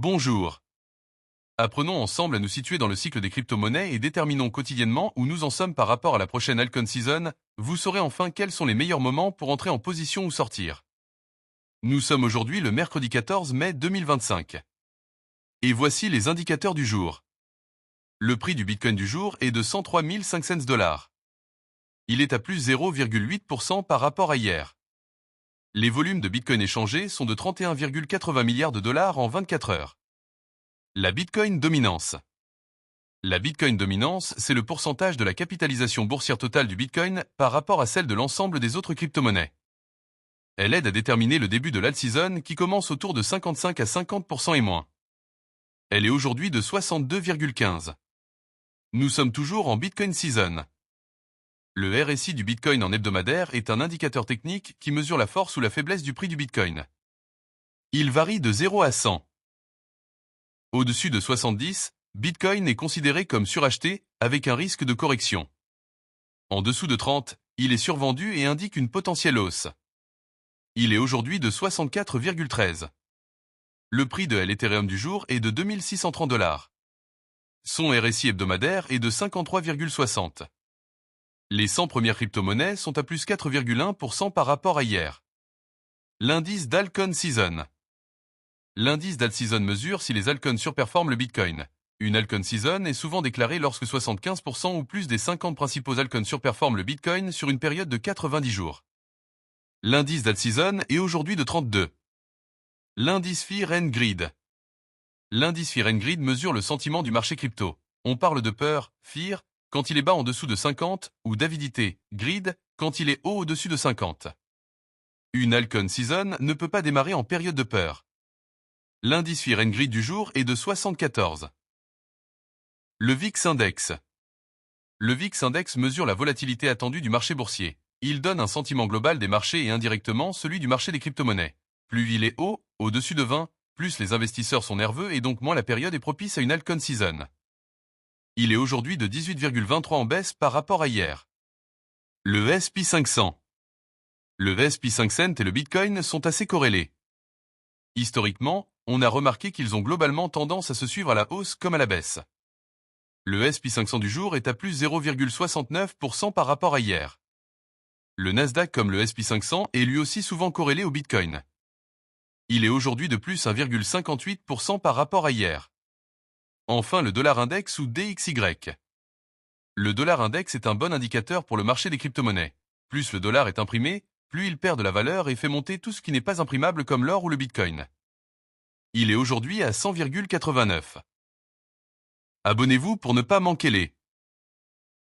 Bonjour. Apprenons ensemble à nous situer dans le cycle des crypto-monnaies et déterminons quotidiennement où nous en sommes par rapport à la prochaine Altcoin Season. Vous saurez enfin quels sont les meilleurs moments pour entrer en position ou sortir. Nous sommes aujourd'hui le mercredi 14 mai 2025. Et voici les indicateurs du jour. Le prix du Bitcoin du jour est de 103 500 $. Il est à plus 0,8% par rapport à hier. Les volumes de Bitcoin échangés sont de 31,80 milliards de dollars en 24 heures. La Bitcoin dominance. La Bitcoin dominance, c'est le pourcentage de la capitalisation boursière totale du Bitcoin par rapport à celle de l'ensemble des autres crypto-monnaies. Elle aide à déterminer le début de l'alt-season qui commence autour de 55 à 50% et moins. Elle est aujourd'hui de 62,15. Nous sommes toujours en Bitcoin Season. Le RSI du Bitcoin en hebdomadaire est un indicateur technique qui mesure la force ou la faiblesse du prix du Bitcoin. Il varie de 0 à 100. Au-dessus de 70, Bitcoin est considéré comme suracheté avec un risque de correction. En dessous de 30, il est survendu et indique une potentielle hausse. Il est aujourd'hui de 64,13. Le prix de l'Ethereum du jour est de 2630 $. Son RSI hebdomadaire est de 53,60. Les 100 premières crypto-monnaies sont à plus 4,1% par rapport à hier. L'indice d'Altcoin Season. L'indice d'alt-season mesure si les altcoins surperforment le Bitcoin. Une altcoin season est souvent déclarée lorsque 75% ou plus des 50 principaux altcoins surperforment le Bitcoin sur une période de 90 jours. L'indice d'alt-season est aujourd'hui de 32. L'indice Fear and Greed. L'indice Fear and Greed mesure le sentiment du marché crypto. On parle de peur, fear, quand il est bas en dessous de 50, ou d'avidité, greed, quand il est haut au-dessus de 50. Une altcoin season ne peut pas démarrer en période de peur. L'indice Fear and Greed du jour est de 74. Le VIX Index. Le VIX Index mesure la volatilité attendue du marché boursier. Il donne un sentiment global des marchés et indirectement celui du marché des crypto-monnaies. Plus il est haut, au-dessus de 20, plus les investisseurs sont nerveux et donc moins la période est propice à une altcoin season. Il est aujourd'hui de 18,23 en baisse par rapport à hier. Le S&P 500. Le S&P 500 et le Bitcoin sont assez corrélés. Historiquement, on a remarqué qu'ils ont globalement tendance à se suivre à la hausse comme à la baisse. Le S&P 500 du jour est à plus 0,69% par rapport à hier. Le Nasdaq comme le S&P 500 est lui aussi souvent corrélé au Bitcoin. Il est aujourd'hui de plus 1,58% par rapport à hier. Enfin le dollar index ou DXY. Le dollar index est un bon indicateur pour le marché des crypto-monnaies. Plus le dollar est imprimé, plus il perd de la valeur et fait monter tout ce qui n'est pas imprimable comme l'or ou le Bitcoin. Il est aujourd'hui à 100,89. Abonnez-vous pour ne pas manquer les